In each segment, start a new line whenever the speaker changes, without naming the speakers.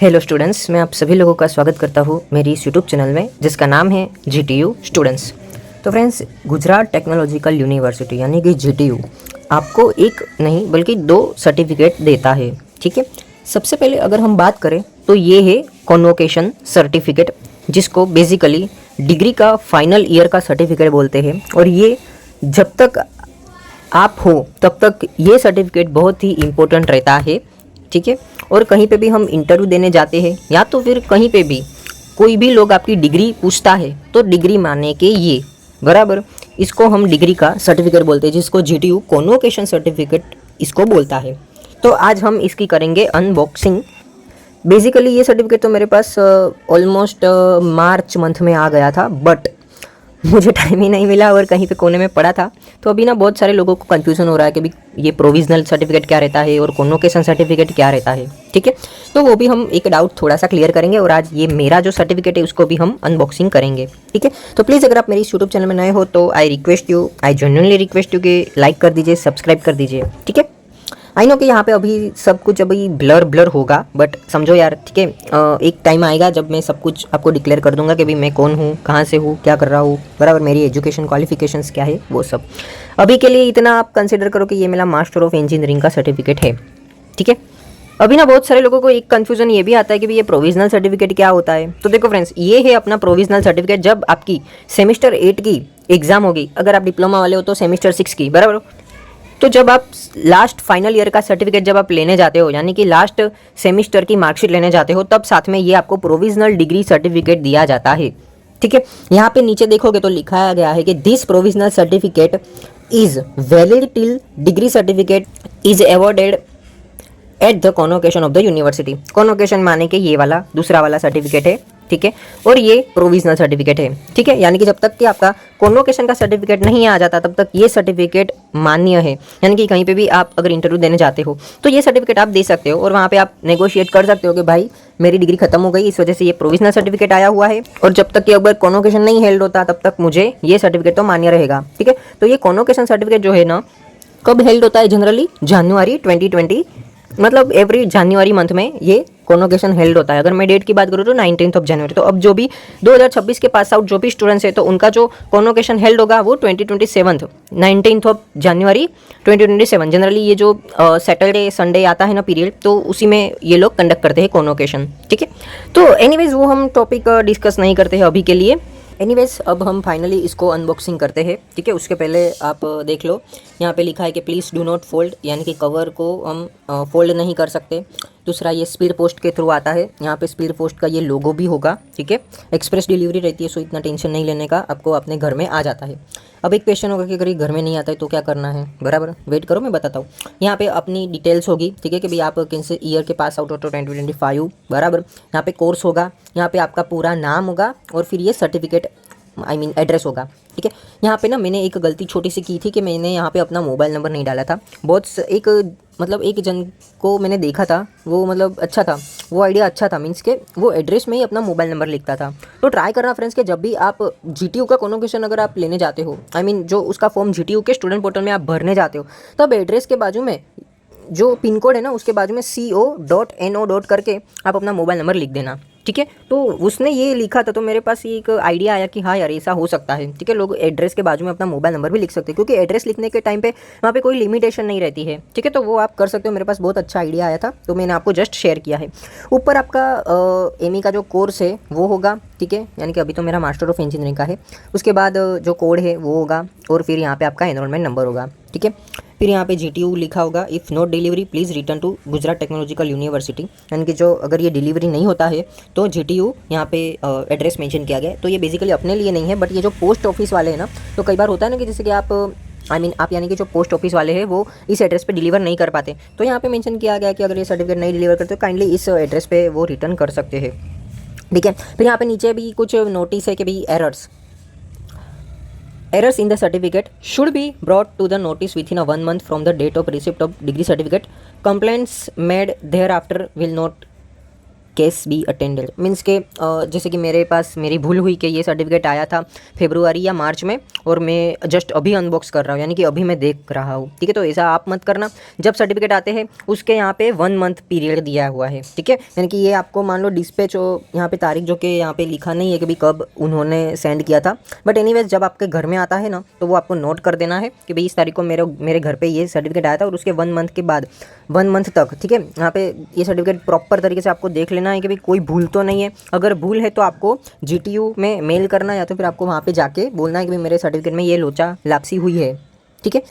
Hello students, मैं आप सभी लोगों का स्वागत करता हूँ मेरी इस यूट्यूब चैनल में जिसका नाम है GTU स्टूडेंट्स। तो फ्रेंड्स, गुजरात टेक्नोलॉजिकल यूनिवर्सिटी यानी कि GTU आपको एक नहीं बल्कि 2 सर्टिफिकेट देता है। ठीक है, सबसे पहले अगर हम बात करें तो ये है कॉन्वोकेशन सर्टिफिकेट, जिसको बेसिकली डिग्री का फाइनल ईयर का सर्टिफिकेट बोलते हैं। और ये जब तक आप हो तब तक ये सर्टिफिकेट बहुत ही इम्पोर्टेंट रहता है। ठीक है, और कहीं पे भी हम इंटरव्यू देने जाते हैं या तो फिर कहीं पे भी कोई भी लोग आपकी डिग्री पूछता है तो डिग्री माने के ये बराबर इसको हम डिग्री का सर्टिफिकेट बोलते हैं, जिसको GTU कॉन्वोकेशन सर्टिफिकेट इसको बोलता है। तो आज हम इसकी करेंगे अनबॉक्सिंग। बेसिकली ये सर्टिफिकेट तो मेरे पास ऑलमोस्ट मार्च मंथ में आ गया था, बट मुझे टाइम ही नहीं मिला और कहीं पे कोने में पड़ा था। तो अभी ना बहुत सारे लोगों को कंफ्यूजन हो रहा है कि भी ये प्रोविजनल सर्टिफिकेट क्या रहता है और कॉन्वोकेशन सर्टिफिकेट क्या रहता है। ठीक है, तो वो भी हम एक डाउट थोड़ा सा क्लियर करेंगे और आज ये मेरा जो सर्टिफिकेट है उसको भी हम अनबॉक्सिंग करेंगे। ठीक है, तो प्लीज़ अगर आप मेरी इस यूट्यूब चैनल में नए हो तो आई जेन्युइनली रिक्वेस्ट यू कि लाइक कर दीजिए, सब्सक्राइब कर दीजिए। ठीक है, आई नो कि यहाँ पे अभी सब कुछ अभी ब्लर होगा, बट समझो यार। ठीक है, एक टाइम आएगा जब मैं सब कुछ आपको डिक्लेयर कर दूंगा कि भाई मैं कौन हूँ, कहाँ से हूँ, क्या कर रहा हूँ, बराबर मेरी एजुकेशन क्वालिफिकेशंस क्या है, वो सब। अभी के लिए इतना आप कंसिडर करो कि ये मेरा मास्टर ऑफ इंजीनियरिंग का सर्टिफिकेट है। ठीक है, अभी ना बहुत सारे लोगों को एक कन्फ्यूजन ये भी आता है कि भाई ये प्रोविजनल सर्टिफिकेट क्या होता है। तो देखो फ्रेंड्स, ये है अपना प्रोविजनल सर्टिफिकेट। जब आपकी सेमेस्टर 8 की एग्जाम होगी, अगर आप डिप्लोमा वाले हो तो सेमेस्टर 6 की, बराबर। तो जब आप लास्ट फाइनल ईयर का सर्टिफिकेट जब आप लेने जाते हो, यानी कि लास्ट सेमिस्टर की मार्कशीट लेने जाते हो, तब साथ में ये आपको प्रोविजनल डिग्री सर्टिफिकेट दिया जाता है। ठीक है, यहाँ पे नीचे देखोगे तो लिखा गया है कि this provisional certificate is valid till degree certificate is awarded at the convocation of the university. Convocation माने कि ये वाला दूसरा वाला सर्टिफिकेट है। ठीक है, और ये प्रोविजनल सर्टिफिकेट है। ठीक है, यानी कि जब तक कि आपका कॉन्वोकेशन का सर्टिफिकेट नहीं आ जाता तब तक ये सर्टिफिकेट मान्य है। यानी कि कहीं पे भी आप अगर इंटरव्यू देने जाते हो तो ये सर्टिफिकेट आप दे सकते हो और वहाँ पे आप नेगोशिएट कर सकते हो कि भाई मेरी डिग्री खत्म हो गई, इस वजह से ये प्रोविजनल सर्टिफिकेट आया हुआ है, और जब तक कि अगर कॉन्वोकेशन नहीं हेल्ड होता तब तक मुझे ये सर्टिफिकेट तो मान्य रहेगा। ठीक है, तो ये कॉन्वोकेशन सर्टिफिकेट जो है ना, कब हेल्ड होता है? जनरली जनवरी 2020, मतलब एवरी जनवरी मंथ में ये कॉन्वोकेशन हेल्ड होता है। अगर मैं डेट की बात करूँ तो 19 ऑफ जनवरी। तो अब जो भी 2026 के पास आउट जो भी स्टूडेंट्स है तो उनका जो कॉन्वोकेशन हेल्ड होगा वो 2027 19 ऑफ जनवरी 2027। जनरली ये जो सैटरडे संडे आता है ना पीरियड, तो उसी में ये लोग कंडक्ट करते हैं कॉन्वोकेशन। ठीक है, तो एनीवेज वो हम टॉपिक डिस्कस नहीं करते हैं अभी के लिए। एनीवेज अब हम फाइनली इसको अनबॉक्सिंग करते हैं। ठीक है, उसके पहले आप देख लो, यहाँ पे लिखा है कि प्लीज़ डू नॉट फोल्ड, यानी कि कवर को हम फोल्ड नहीं कर सकते। दूसरा, ये स्पीड पोस्ट के थ्रू आता है। यहाँ पे स्पीड पोस्ट का ये लोगो भी होगा। ठीक है, एक्सप्रेस डिलीवरी रहती है, सो इतना टेंशन नहीं लेने का, आपको अपने घर में आ जाता है। अब एक क्वेश्चन होगा कि अगर ये घर में नहीं आता है तो क्या करना है, बराबर। वेट करो, मैं बताता हूँ। यहाँ पे अपनी डिटेल्स होगी। ठीक है, कि भाई आप किन से ईयर के पास आउट हो तो 2025, बराबर। यहाँ पे कोर्स होगा, यहाँ पे आपका पूरा नाम होगा और फिर ये सर्टिफिकेट एड्रेस होगा। ठीक है, यहाँ पे ना मैंने एक गलती छोटी सी की थी कि मैंने यहाँ पे अपना मोबाइल नंबर नहीं डाला था। एक जन को मैंने देखा था, वो मतलब अच्छा था, वो आइडिया अच्छा था, मीन्स के वो एड्रेस में ही अपना मोबाइल नंबर लिखता था। तो ट्राई करना फ्रेंड्स कि जब भी आप GTU का कॉन्वोकेशन अगर आप लेने जाते हो, जो उसका फॉर्म GTU के स्टूडेंट पोर्टल में आप भरने जाते हो, तब एड्रेस के बाजू में जो पिन कोड है ना, उसके बाजू में CO.NO. करके आप अपना मोबाइल नंबर लिख देना। ठीक है, तो उसने ये लिखा था तो मेरे पास ये एक आइडिया आया कि हाँ यार ऐसा हो सकता है। ठीक है, लोग एड्रेस के बाजू में अपना मोबाइल नंबर भी लिख सकते हैं, क्योंकि एड्रेस लिखने के टाइम पे वहाँ पे कोई लिमिटेशन नहीं रहती है। ठीक है, तो वो आप कर सकते हो। मेरे पास बहुत अच्छा आइडिया आया था तो मैंने आपको जस्ट शेयर किया है। ऊपर आपका एमई का जो कोर्स है वो होगा। ठीक है, यानी कि अभी तो मेरा मास्टर ऑफ इंजीनियरिंग का है। उसके बाद जो कोड है वो होगा और फिर यहाँ पे आपका एनरोलमेंट नंबर होगा। ठीक है, फिर यहाँ पे GTU लिखा होगा, if not delivery please return to Gujarat technological university. यानी कि जो अगर ये डिलीवरी नहीं होता है तो GTU यहाँ पे एड्रेस मेंशन किया गया है। तो ये बेसिकली अपने लिए नहीं है, बट ये जो पोस्ट ऑफिस वाले हैं ना, तो कई बार होता है ना कि जैसे कि आप यानी कि जो पोस्ट ऑफिस वाले हैं वो इस एड्रेस पे डिलीवर नहीं कर पाते, तो यहाँ पे मेंशन किया गया कि अगर ये सर्टिफिकेट नहीं डिलीवर करते तो काइंडली इस एड्रेस पे वो रिटर्न कर सकते हैं। ठीक है, फिर यहाँ पे नीचे भी कुछ नोटिस है कि भाई Errors in the certificate should be brought to the notice within 1 month from the date of receipt of degree certificate. Complaints made thereafter will not case be attended means के जैसे कि मेरे पास मेरी भूल हुई कि ये सर्टिफिकेट आया था फरवरी या मार्च में और मैं जस्ट अभी अनबॉक्स कर रहा हूँ, यानी कि अभी मैं देख रहा हूँ। ठीक है, तो ऐसा आप मत करना। जब सर्टिफिकेट आते हैं उसके यहाँ पे 1 मंथ पीरियड दिया हुआ है। ठीक है, यानी कि ये आपको मान लो डिस्पैच हो, यहाँ पे तारीख जो कि यहाँ पे लिखा नहीं है कि भाई कब उन्होंने सेंड किया था, बट एनीवेज जब आपके घर में आता है ना तो वो आपको नोट कर देना है कि भाई इस तारीख को मेरे घर पे ये सर्टिफिकेट आया था और उसके 1 मंथ के बाद 1 मंथ तक। ठीक है, यहाँ पे ये सर्टिफिकेट प्रॉपर तरीके से आपको देख लेना है कि भाई कोई भूल तो नहीं है। अगर भूल है तो आपको GTU में मेल करना या तो फिर आपको वहाँ पे जाके बोलना है कि भाई मेरे सर्टिफिकेट में ये लोचा लापसी हुई है। ठीक है,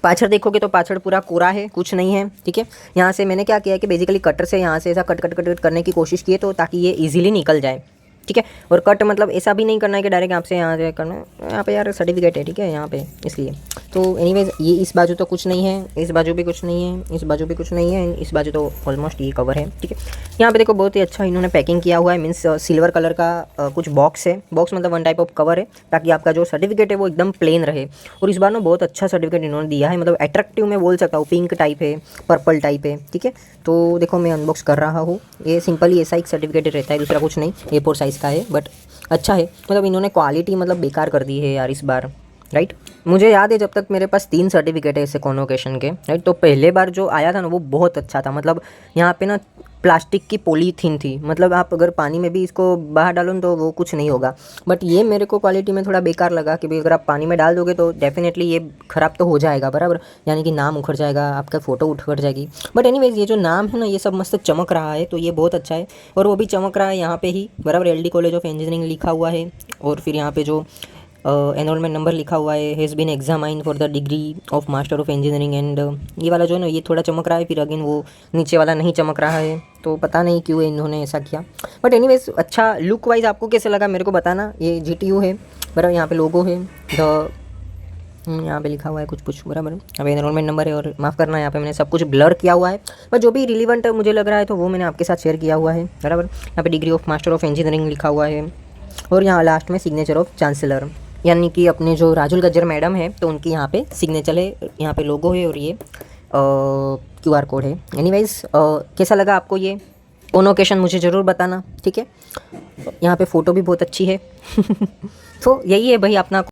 पाछड़ देखोगे तो पाछड़ पूरा कोरा है, कुछ नहीं है। ठीक है, यहाँ से मैंने क्या किया है कि बेसिकली कटर से यहाँ से ऐसा कट कट कट कट करने की कोशिश की है तो ताकि ये इजीली निकल जाए। ठीक है, और कट मतलब ऐसा भी नहीं करना है कि डायरेक्ट आपसे यहाँ से करना है, यहाँ पे यार सर्टिफिकेट है। ठीक है, यहाँ पे इसलिए तो एनीवेज ये इस बाजू तो कुछ नहीं है, इस बाजू भी कुछ नहीं है, इस बाजू भी कुछ नहीं है, इस बाजू तो ऑलमोस्ट ये कवर है। ठीक है, यहाँ पे देखो बहुत ही अच्छा इन्होंने पैकिंग किया हुआ है, मीन्स सिल्वर कलर का कुछ बॉक्स है। बॉक्स मतलब 1 टाइप ऑफ कवर है ताकि आपका जो सर्टिफिकेट है वो एकदम प्लेन रहे। और इस बार ना बहुत अच्छा सर्टिफिकेट इन्होंने दिया है, मतलब अट्रैक्टिव मैं बोल सकता हूँ, पिंक टाइप है, पर्पल टाइप है। ठीक है, तो देखो मैं अनबॉक्स कर रहा हूँ। ये सिंपली ऐसा एक सर्टिफिकेट रहता है, दूसरा कुछ नहीं। A4 साइज़ का है बट अच्छा है, मतलब इन्होंने क्वालिटी मतलब बेकार कर दी है यार इस बार, राइट। मुझे याद है जब तक मेरे पास 3 सर्टिफिकेट है ऐसे कॉन्वोकेशन के, राइट, तो पहले बार जो आया था ना वो बहुत अच्छा था। मतलब यहाँ पे ना प्लास्टिक की पॉलीथीन थी, मतलब आप अगर पानी में भी इसको बाहर डालो तो वो कुछ नहीं होगा। बट ये मेरे को क्वालिटी में थोड़ा बेकार लगा कि भाई अगर आप पानी में डाल दोगे तो डेफिनेटली ये ख़राब तो हो जाएगा, बराबर, यानी कि नाम उखड़ जाएगा, आपका फ़ोटो उखड़ जाएगी। बट एनीवेज ये जो नाम है ना ये सब मस्त चमक रहा है, तो ये बहुत अच्छा है। और वो भी चमक रहा है यहाँ पे ही, बराबर, LD कॉलेज ऑफ इंजीनियरिंग लिखा हुआ है। और फिर यहाँ पे जो एनरोलमेंट नंबर लिखा हुआ है, has been examine for the degree of master of engineering and ये वाला जो है ना ये थोड़ा चमक रहा है, फिर अगेन वो नीचे वाला नहीं चमक रहा है, तो पता नहीं क्यों इन्होंने ऐसा किया। बट एनीवेज अच्छा लुक वाइज आपको कैसे लगा मेरे को बताना। ये GTU है, बराबर, यहाँ पे लोगो है, यहाँ पे लिखा हुआ है कुछ बराबर, यहाँ पे एनरोलमेंट नंबर है, और माफ़ करना यहाँ पे मैंने सब कुछ ब्लर किया हुआ है, बट जो भी रिलीवेंट मुझे लग रहा है तो वो मैंने आपके साथ शेयर किया हुआ है, बराबर। यहाँ पे degree of master of engineering लिखा हुआ है और यहाँ लास्ट में सिग्नेचर ऑफ चांसलर, यानी कि अपने जो राजुल गज्जर मैडम है तो उनकी यहाँ पे सिग्नेचर है, यहाँ पे लोगो है और ये QR कोड है। एनीवेज कैसा लगा आपको ये कॉन्वोकेशन मुझे ज़रूर बताना। ठीक है, यहाँ पे फ़ोटो भी बहुत अच्छी है तो यही है भाई अपना।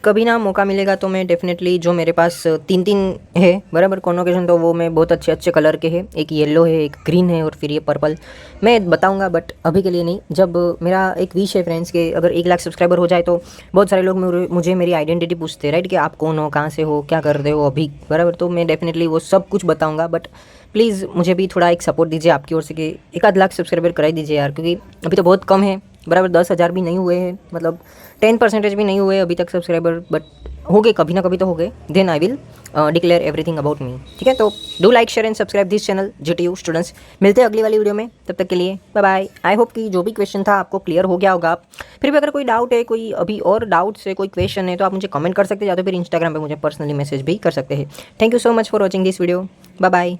कभी ना मौका मिलेगा तो मैं डेफिनेटली जो मेरे पास 3 है, बराबर, कॉन्वोकेशन, तो वो मैं बहुत अच्छे अच्छे कलर के हैं, एक येलो है, एक ग्रीन है और फिर ये पर्पल, मैं बताऊंगा, बट अभी के लिए नहीं। जब मेरा एक विश है फ्रेंड्स के अगर 1 लाख सब्सक्राइबर हो जाए तो बहुत सारे लोग मुझे मेरी आइडेंटिटी पूछते हैं, राइट, कि आप कौन हो, कहाँ से हो, क्या कर रहे हो अभी, बराबर, तो मैं डेफिनेटली वो सब कुछ बताऊँगा। बट प्लीज़ मुझे भी थोड़ा एक सपोर्ट दीजिए आपकी ओर से कि 1 लाख सब्सक्राइबर कराई दीजिए यार, क्योंकि अभी तो बहुत कम है, बराबर, 10,000 भी नहीं हुए हैं, मतलब 10% भी नहीं हुए अभी तक सब्सक्राइबर, बट हो गए, कभी ना कभी तो हो गए, then I will declare everything about me. ठीक है, तो do like share and subscribe this channel GTU students. मिलते हैं अगली वाली वीडियो में, तब तक के लिए बाय बाय। आई होप कि जो भी क्वेश्चन था आपको क्लियर हो गया होगा। फिर भी अगर कोई डाउट है, कोई अभी और डाउट्स है, कोई क्वेश्चन है, तो आप मुझे कमेंट कर सकते हैं या तो फिर इंस्टाग्राम पर मुझे पर्सनली मैसेज भी कर सकते हैं। Thank you so much for watching this video, bye bye.